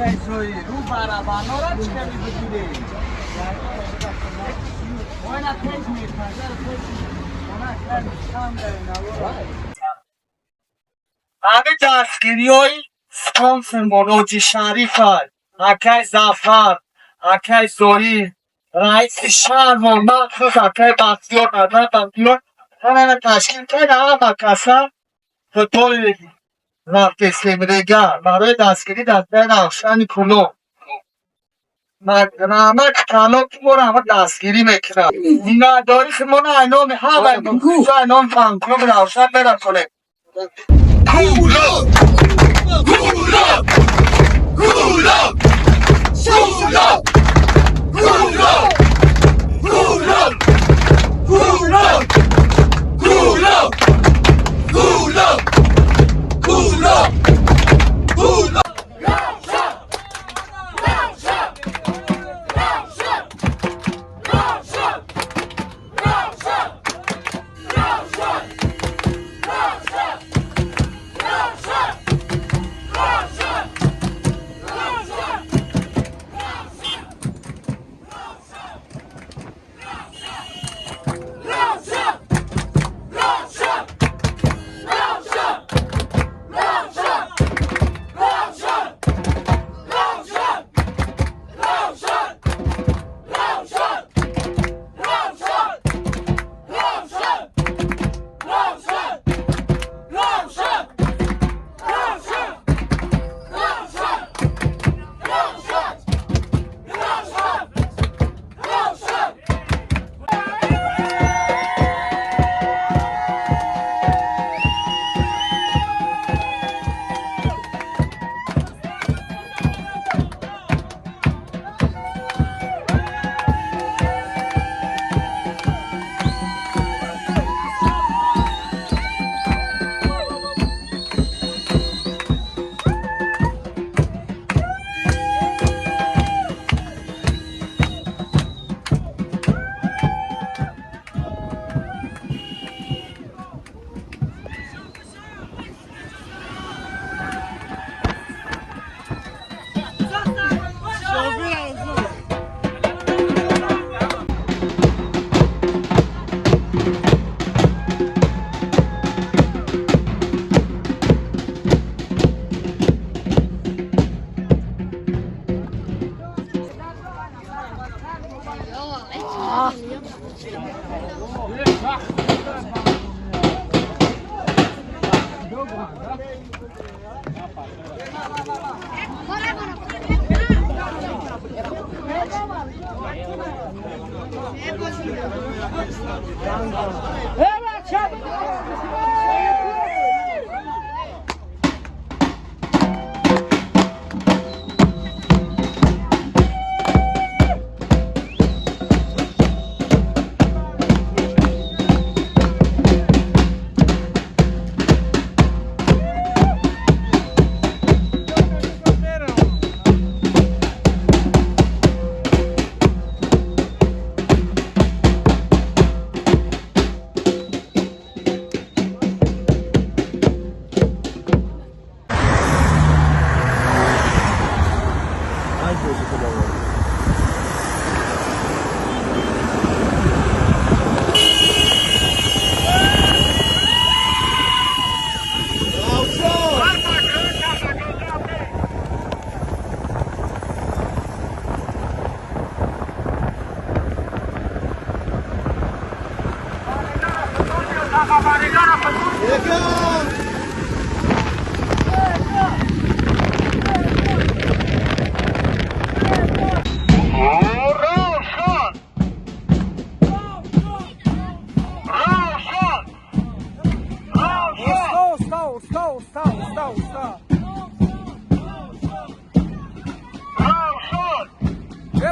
کیسوی رو برابر را چه می‌بینی؟ وانا پیش می‌کنه وانا کم همه دستگیری های سپانس منوجی شریف هست اکای زفر اکای زوری رئیس شهر و مخصوص اکای بختیار حضرت بختیار همه تشکیل کرده همه کسا به طور رفت سمرگر برای دستگیری دسته روشن کنو رحمت کلام که برو همه دستگیری میکنم نداری که من اینام همه بکوشا اینام فنکلوب روشن برم کنه Gula! Gula! Gula! Gula! Gula! Gula! Gula! Gula! Gula! Gula! Gula!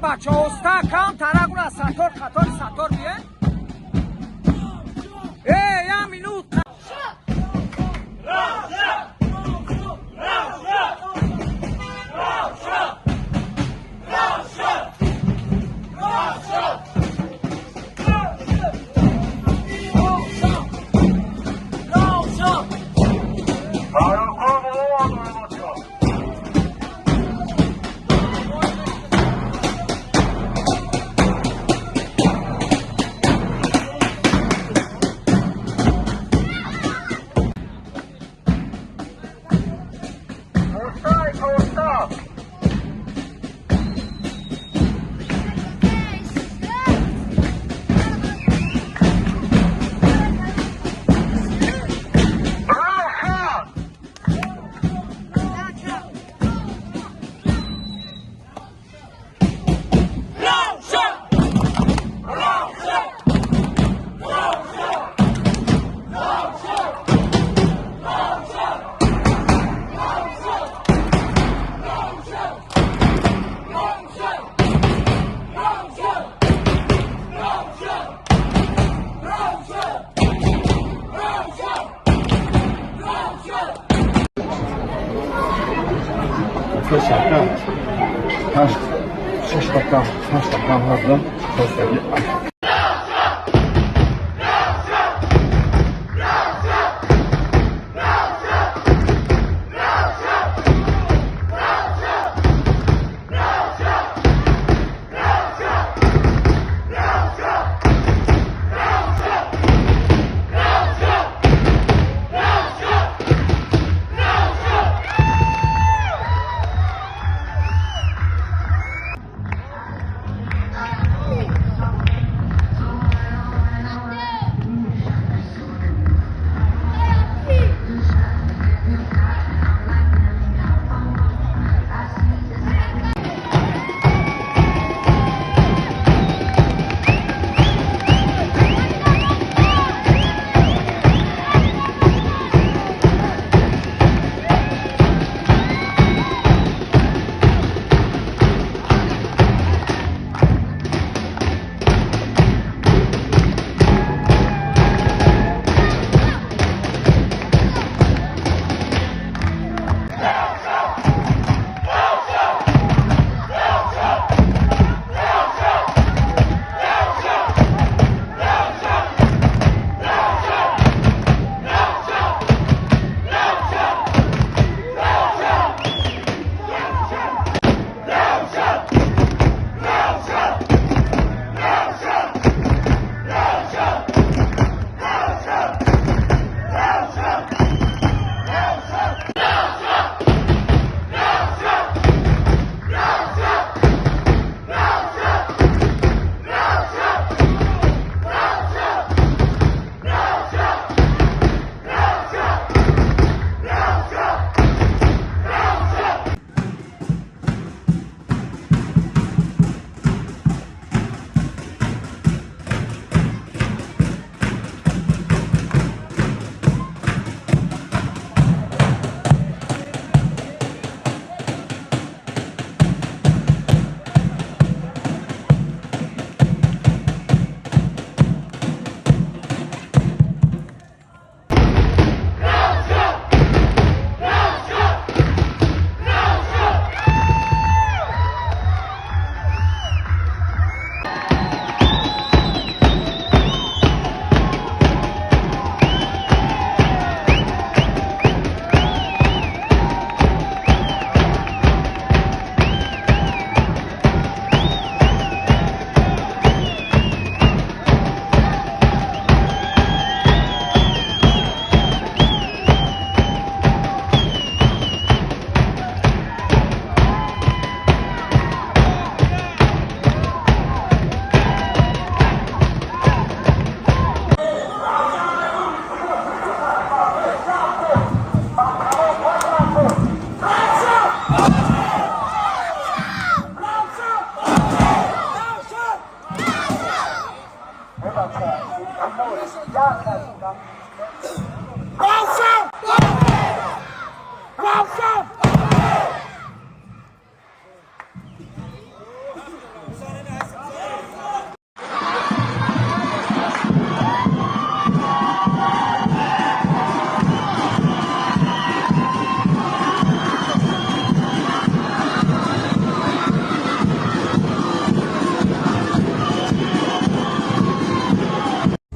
بچه ها استا کم ترقون از ستار خطار ستار بیه یه مینوت 5 dakika, 6 dakika, 5 dakika hazır.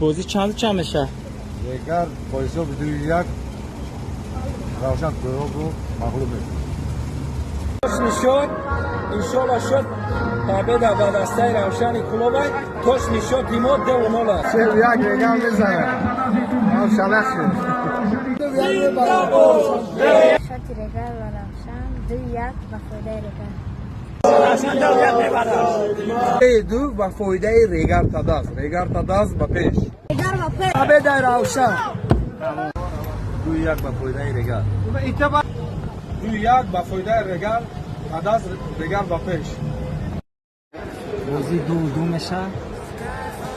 بازی چند میشه؟ دیگر پایسا بدون یک روشن رو مغلوب توش نشد انشالله شد تابع در دسته روشن کلوبای توش نشد تیمور ده و نولا چه یک دیگر میزنه هم شلخ شد شاتی رگل و روشن دویت و فایده رگال. دو و فایده ریگر تداز. ریگر تداز با پیش. رگال و پر. آبه در روشن. دو یک با فایده ریگر. دو یک با فایده رگال تداز رگال با پیش. بازی دو میشه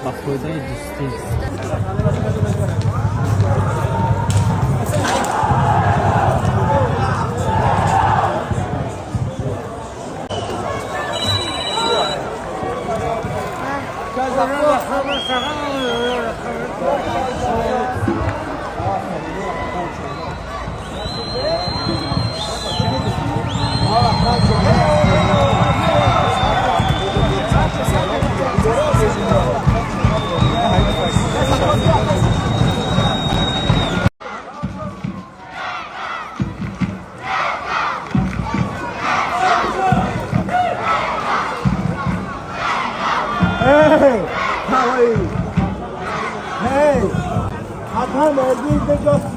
با فایده دوستی. Hey! How are you? Hey! Adam, I did the just